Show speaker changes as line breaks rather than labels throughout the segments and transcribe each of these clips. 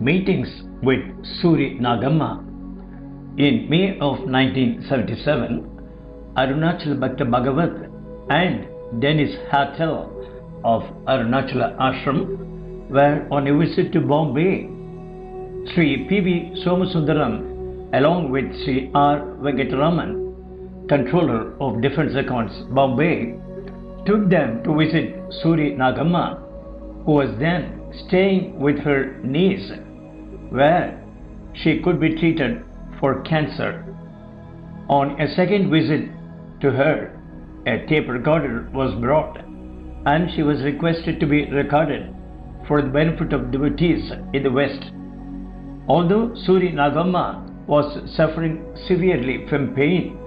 Meetings with Suri Nagamma. In May of 1977, Arunachala Bhakta Bhagawat and Dennis Hartel of Arunachala Ashram were on a visit to Bombay. Sri P.V. Somasundaram, along with Sri R. Venkataraman, controller of Defence Accounts, Bombay, took them to visit Suri Nagamma, who was then staying with her niece, where she could be treated for cancer. On a second visit to her, a tape recorder was brought, and she was requested to be recorded for the benefit of devotees in the West. Although Suri Nagamma was suffering severely from pain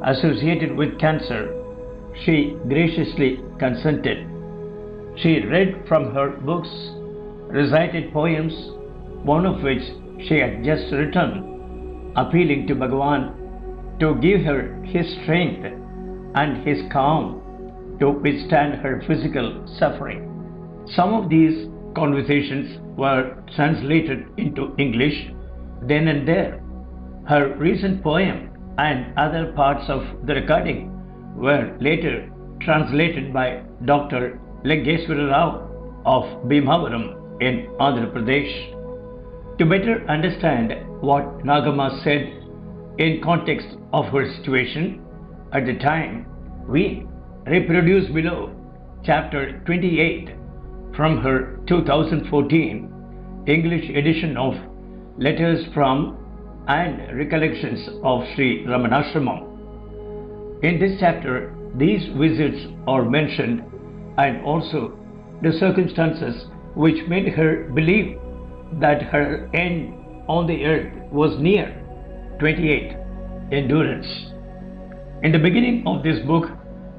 associated with cancer, she graciously consented. She read from her books, recited poems, one of which she had just written, appealing to Bhagavan to give her his strength and his calm to withstand her physical suffering. Some of these conversations were translated into English then and there. Her recent poem and other parts of the recording were later translated by Dr. Leggeswara Rao of Bhimavaram in Andhra Pradesh. To better understand what Nagamma said in context of her situation at the time, we reproduce below chapter 28 from her 2014 English edition of Letters from and Recollections of Sri RAMANASRAMAM. In this chapter, these visits are mentioned and also the circumstances which made her believe that her end on the earth was near. 28. Endurance. In the beginning of this book,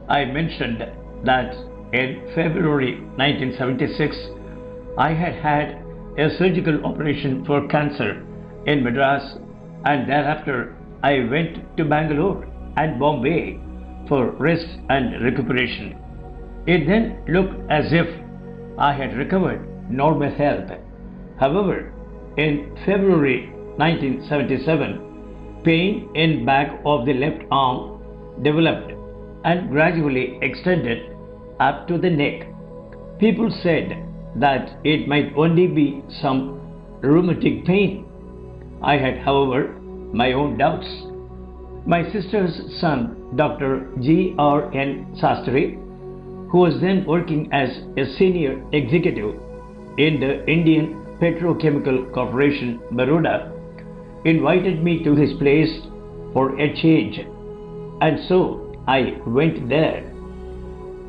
I mentioned that in February 1976, I had had a surgical operation for cancer in Madras, and thereafter I went to Bangalore and Bombay for rest and recuperation. It then looked as if I had recovered normal health. However, in February 1977, pain in back of the left arm developed and gradually extended up to the neck. People said that it might only be some rheumatic pain. I had, however, my own doubts. My sister's son, Dr. G.R.N. Sastry, who was then working as a senior executive in the Indian Petrochemical Corporation, Baroda, invited me to his place for a change, and so I went there.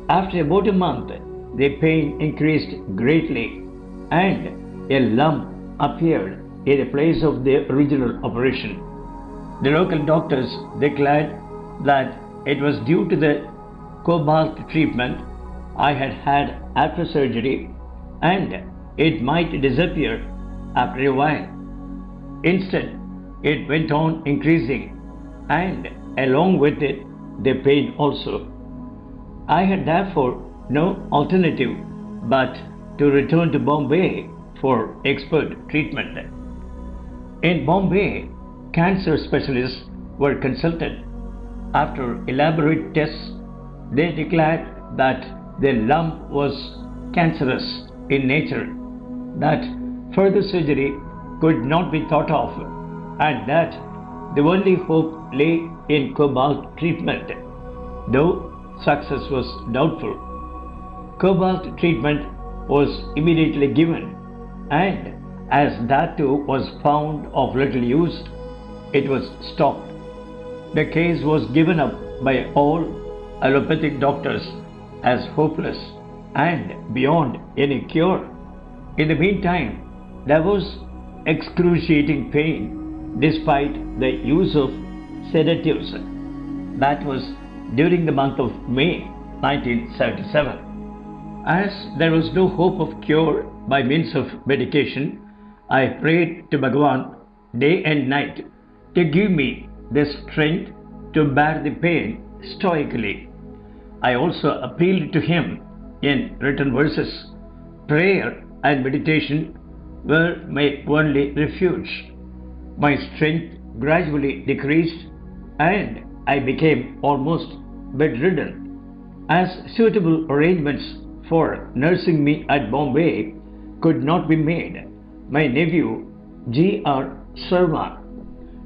After about a month, the pain increased greatly, and a lump appeared in the place of the original operation. The local doctors declared that it was due to the cobalt treatment I had had after surgery, and it might disappear after a while. Instead, it went on increasing, and along with it, the pain also. I had therefore no alternative but to return to Bombay for expert treatment. In Bombay, cancer specialists were consulted. After elaborate tests, they declared that the lump was cancerous in nature, that further surgery could not be thought of, and that the only hope lay in cobalt treatment, though success was doubtful. Cobalt treatment was immediately given, and as that too was found of little use, it was stopped. The case was given up by all allopathic doctors as hopeless and beyond any cure. In the meantime, there was excruciating pain despite the use of sedatives. That was during the month of May 1977. As there was no hope of cure by means of medication, I prayed to Bhagavan day and night to give me the strength to bear the pain stoically. I also appealed to him in written verses, prayer and meditation were my only refuge. My strength gradually decreased and I became almost bedridden. As suitable arrangements for nursing me at Bombay could not be made, my nephew G.R. Sharma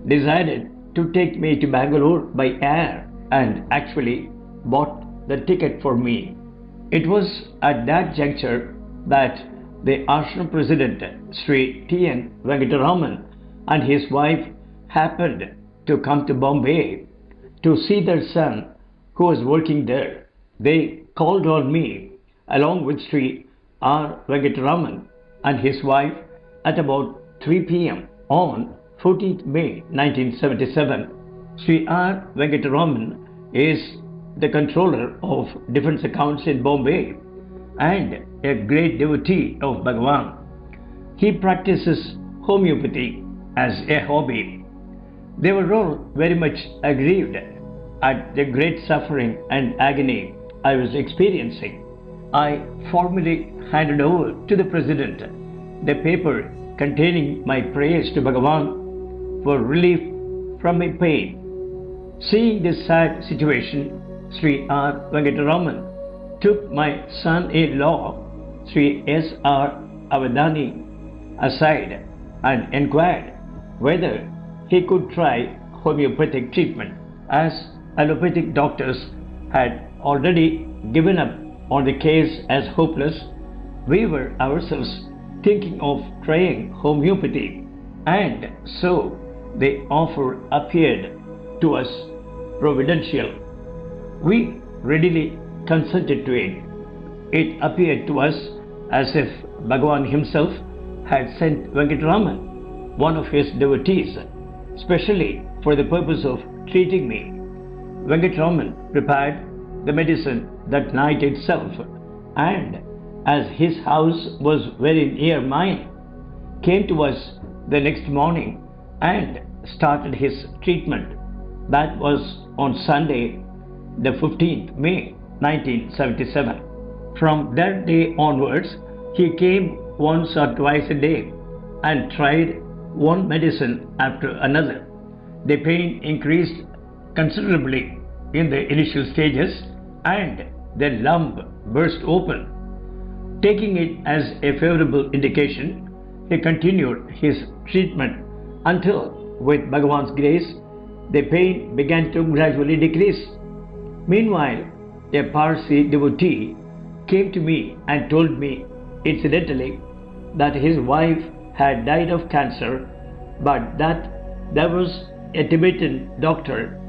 decided to take me to Bangalore by air and actually bought the ticket for me. It was at that juncture that the Ashram president Sri T.N. Venkataraman and his wife happened to come to Bombay to see their son who was working there. They called on me along with Sri R. Venkataraman and his wife at about 3 p.m. on 14th May 1977. Sri R. Venkataraman is the controller of defense accounts in Bombay and a great devotee of Bhagavan. He practices homeopathy as a hobby. They were all very much aggrieved at the great suffering and agony I was experiencing. I formally handed over to the president the paper containing my prayers to Bhagavan for relief from my pain. Seeing this sad situation, Sri R. Venkataraman took my son-in-law, Sri S. R. Avadani, aside and inquired whether he could try homeopathic treatment. As allopathic doctors had already given up on the case as hopeless, we were ourselves thinking of trying homeopathy, and so the offer appeared to us providential. We readily consented to it. It appeared to us as if Bhagavan himself had sent Venkataraman, one of his devotees, specially for the purpose of treating me. Venkataraman prepared the medicine that night itself, and as his house was very near mine, came to us the next morning and started his treatment. That was on Sunday, the 15th May 1977. From that day onwards, he came once or twice a day and tried one medicine after another. The pain increased considerably in the initial stages and the lump burst open. Taking it as a favorable indication, he continued his treatment until, with Bhagavan's grace, the pain began to gradually decrease. Meanwhile, a Parsi devotee came to me and told me, incidentally, that his wife had died of cancer, but that there was a Tibetan doctor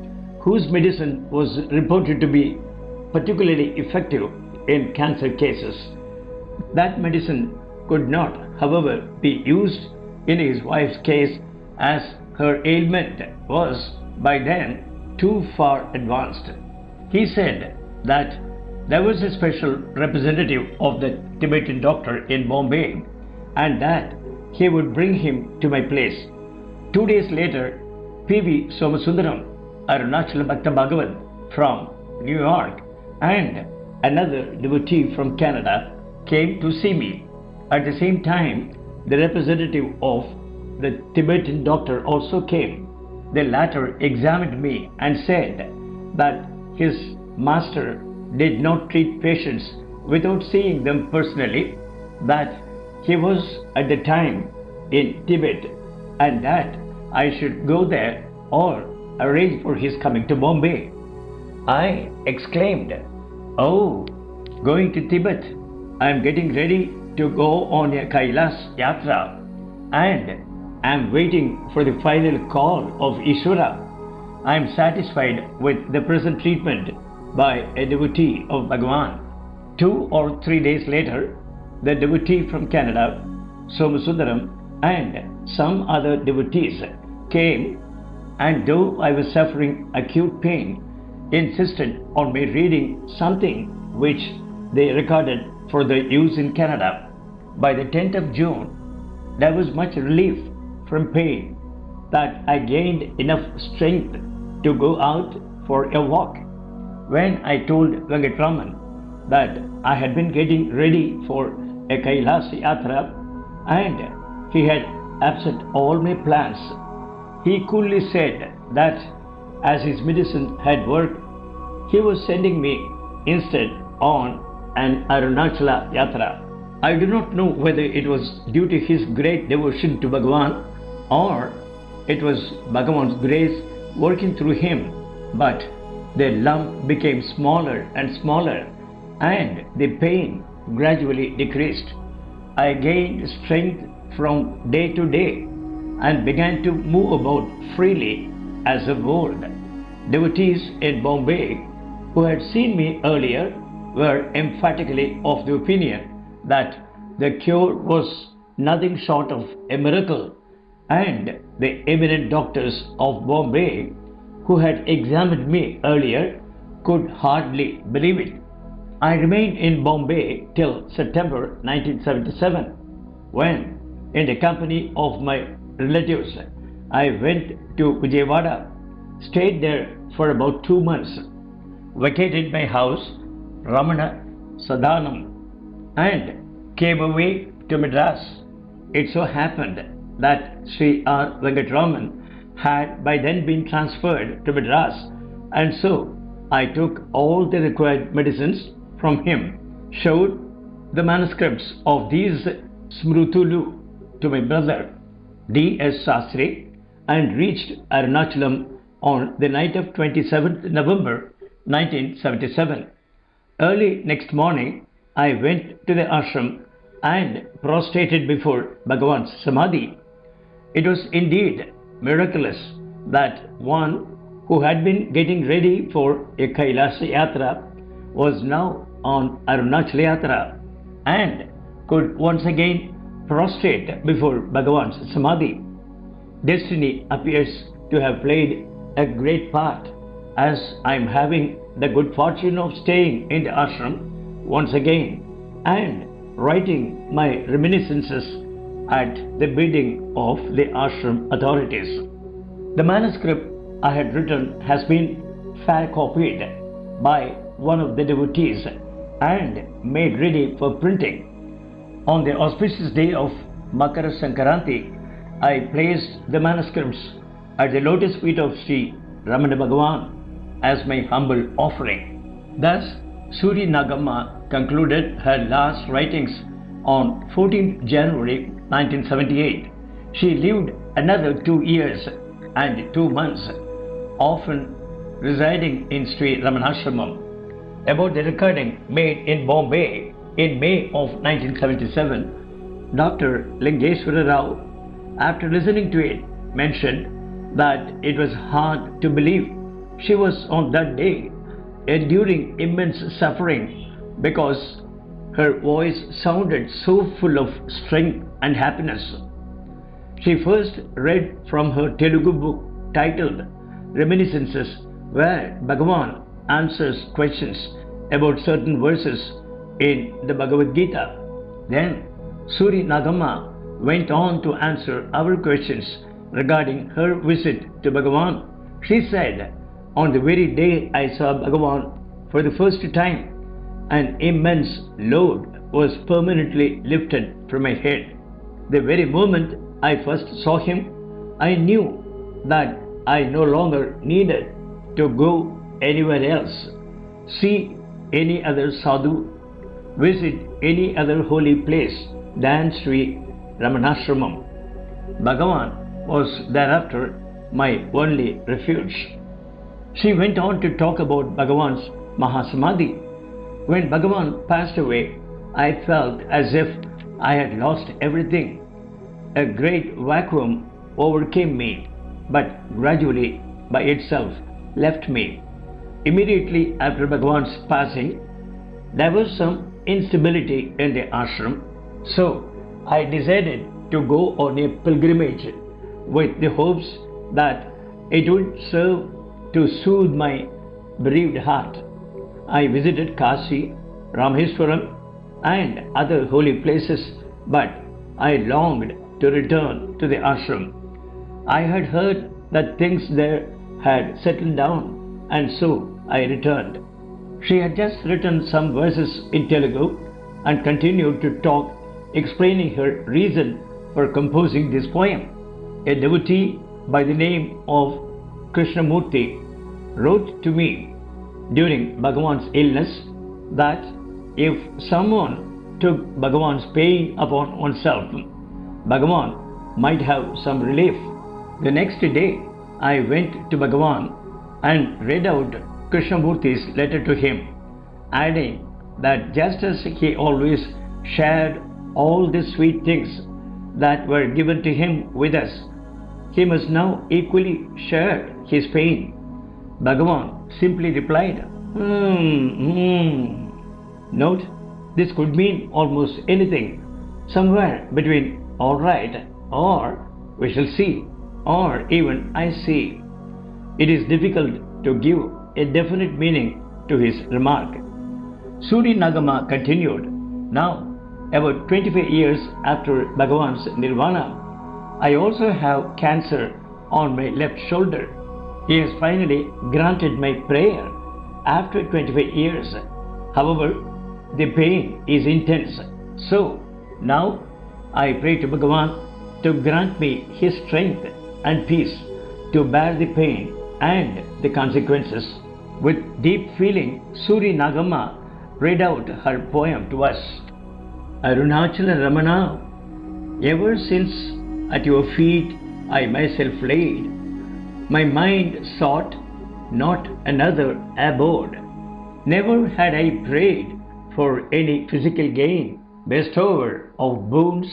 whose medicine was reported to be particularly effective in cancer cases. That medicine could not, however, be used in his wife's case, as her ailment was by then too far advanced. He said that there was a special representative of the Tibetan doctor in Bombay and that he would bring him to my place. 2 days later, P.V. Somasundaram, Arunachala Bhakta Bhagavan from New York, and another devotee from Canada came to see me. At the same time, the representative of the Tibetan doctor also came. The latter examined me and said that his master did not treat patients without seeing them personally, that he was at the time in Tibet, and that I should go there or arrange for his coming to Bombay. I exclaimed, "Oh, going to Tibet? I am getting ready to go on a Kailas Yatra and am waiting for the final call of Ishvara. I am satisfied with the present treatment by a devotee of Bhagavan." 2 or 3 days later, the devotee from Canada, Somasundaram, and some other devotees came, and though I was suffering acute pain, insisted on me reading something which they recorded for the use in Canada. By the 10th of June, there was much relief from pain that I gained enough strength to go out for a walk. When I told Venkataraman that I had been getting ready for a Kailas Yatra and he had upset all my plans. He coolly said that as his medicine had worked, he was sending me instead on an Arunachala Yatra. I do not know whether it was due to his great devotion to Bhagavan or it was Bhagavan's grace working through him, but the lump became smaller and smaller and the pain gradually decreased. I gained strength from day to day and began to move about freely as of old. Devotees in Bombay who had seen me earlier were emphatically of the opinion that the cure was nothing short of a miracle, and the eminent doctors of Bombay who had examined me earlier could hardly believe it. I remained in Bombay till September 1977, when, in the company of my relatives, I went to Vijayawada, stayed there for about 2 months, vacated my house, Ramana Maharshi, and came away to Madras. It so happened that Sri Venkataraman had by then been transferred to Madras, and so I took all the required medicines from him, showed the manuscripts of these Smrutulu to my brother D.S. Sastri, and reached Arunachalam on the night of 27th November 1977. Early next morning, I went to the ashram and prostrated before Bhagavan's samadhi. It was indeed miraculous that one who had been getting ready for a Kailasa Yatra was now on Arunachala Yatra and could once again prostrate before Bhagavan's samadhi. Destiny appears to have played a great part, as I am having the good fortune of staying in the ashram once again and writing my reminiscences at the bidding of the ashram authorities. The manuscript I had written has been fair copied by one of the devotees and made ready for printing. On the auspicious day of Makara Sankranti, I placed the manuscripts at the lotus feet of Sri Ramana Bhagavan as my humble offering. Thus, Suri Nagamma concluded her last writings on 14th January 1978. She lived another 2 years and 2 months, often residing in Sri RAMANASRAMAM. About the recording made in Bombay in May of 1977, Dr. Lingeshwara Rao, after listening to it, mentioned that it was hard to believe she was on that day enduring immense suffering because her voice sounded so full of strength and happiness. She first read from her Telugu book titled Reminiscences, where Bhagavan answers questions about certain verses in the Bhagavad Gita. Then Suri Nagamma went on to answer our questions regarding her visit to Bhagavan. She said, "On the very day I saw Bhagavan for the first time, an immense load was permanently lifted from my head. The very moment I first saw him, I knew that I no longer needed to go anywhere else, see any other sadhu, visit any other holy place than Sri RAMANASRAMAM. Bhagavan was thereafter my only refuge." She went on to talk about Bhagavan's Mahasamadhi. When Bhagavan passed away, I felt as if I had lost everything. A great vacuum overcame me, but gradually by itself left me. Immediately after Bhagavan's passing, there was some instability in the ashram, so I decided to go on a pilgrimage with the hopes that it would serve to soothe my bereaved heart. I visited Kashi, Rameswaram and other holy places, but I longed to return to the ashram. I had heard that things there had settled down, and so I returned. She had just written some verses in Telugu and continued to talk, explaining her reason for composing this poem. A devotee by the name of Krishnamurti wrote to me during Bhagavan's illness that if someone took Bhagavan's pain upon oneself, Bhagavan might have some relief. The next day, I went to Bhagavan and read out Krishnamurti's letter to him, adding that just as he always shared all the sweet things that were given to him with us, he must now equally share his pain. Bhagavan simply replied, Note, this could mean almost anything, somewhere between alright or we shall see or even I see. It is difficult to give a definite meaning to his remark. Suri Nagamma continued, Now, about 25 years after Bhagavan's nirvana, I also have cancer on my left shoulder. He has finally granted my prayer after 25 years. However, the pain is intense. So, now I pray to Bhagavan to grant me his strength and peace to bear the pain and the consequences. With deep feeling, Suri Nagamma read out her poem to us. Arunachala Ramana, ever since at your feet I myself laid, my mind sought not another abode. Never had I prayed for any physical gain, bestower of boons.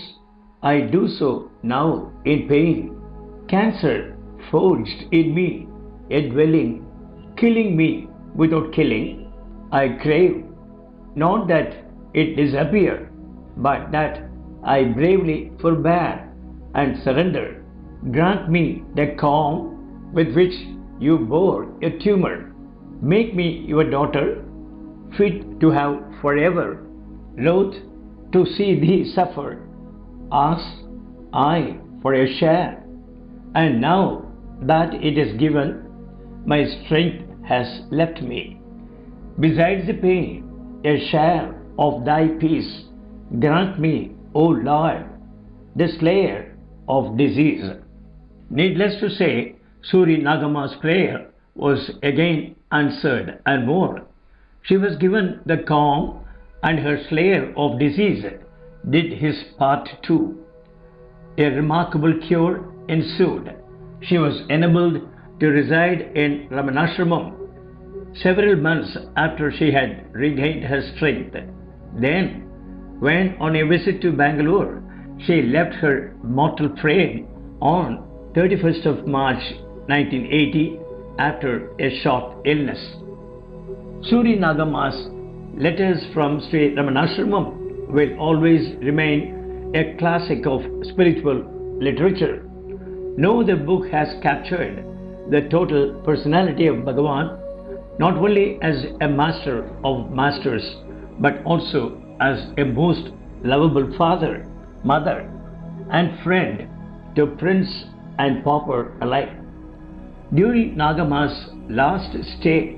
I do so now in pain. Cancer forged in me a dwelling, killing me without killing. I crave not that it disappear, but that I bravely forbear and surrender. Grant me the calm with which you bore a tumor. Make me your daughter, fit to have forever. Loath to see thee suffer, ask I for a share. And now that it is given, my strength has left me. Besides the pain, a share of thy peace. Grant me, O Lord, the slayer of disease. Needless to say, Suri Nagamma's prayer was again answered and more. She was given the calm, and her slayer of disease did his part too. A remarkable cure ensued. She was enabled to reside in RAMANASRAMAM several months after she had regained her strength. Then, when on a visit to Bangalore, she left her mortal frame on 31st of March 1980 after a short illness. Suri Nagamma's letters from Sri Ramanasramam will always remain a classic of spiritual literature. No other book has captured the total personality of Bhagavan, not only as a master of masters, but also as a most lovable father, mother, and friend to prince and pauper alike. During Nagamma's last stay,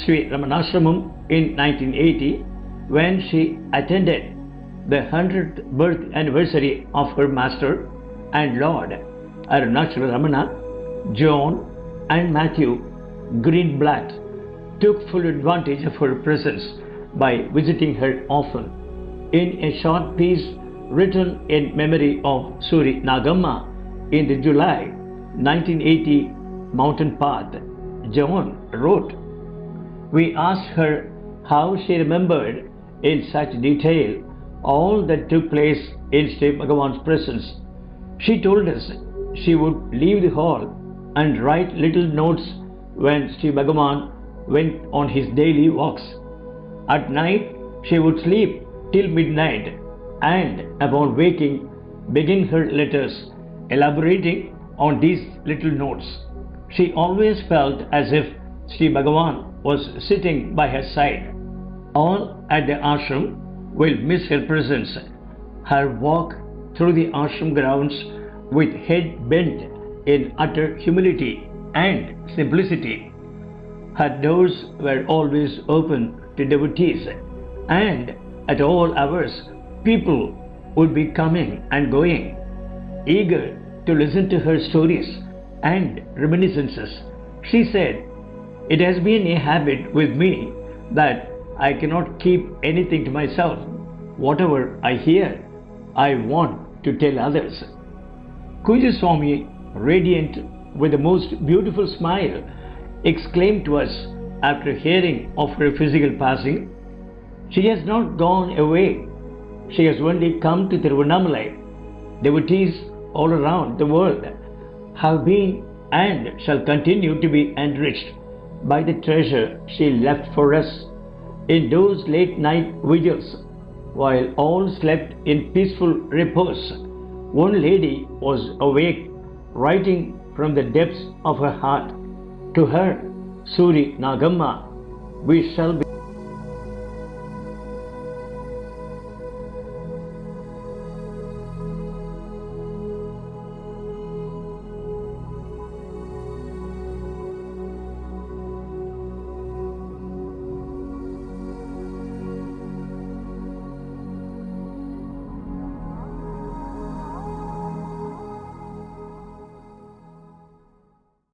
Sri Ramanasramam in 1980, when she attended the 100th birth anniversary of her master and Lord Arunachala Ramana, John and Matthew Greenblatt took full advantage of her presence by visiting her often. In a short piece written in memory of Suri Nagamma in the July 1980 Mountain Path, John wrote, We asked her how she remembered in such detail all that took place in Sri Bhagavan's presence. She told us she would leave the hall and write little notes when Sri Bhagavan went on his daily walks. At night, she would sleep till midnight and upon waking, begin her letters, elaborating on these little notes. She always felt as if Sri Bhagavan was sitting by her side. All at the ashram will miss her presence. Her walk through the ashram grounds with head bent in utter humility and simplicity. Her doors were always open to devotees, and at all hours people would be coming and going. eager to listen to her stories and reminiscences. She said, "It has been a habit with me that I cannot keep anything to myself. Whatever I hear, I want to tell others." Kuju Swami, radiant with the most beautiful smile, exclaimed to us after hearing of her physical passing, "She has not gone away. She has only come to Tiruvannamalai. Devotees all around the world have been and shall continue to be enriched by the treasure she left for us. In those late night vigils, while all slept in peaceful repose, one lady was awake, writing from the depths of her heart. To her, Suri Nagamma, we shall be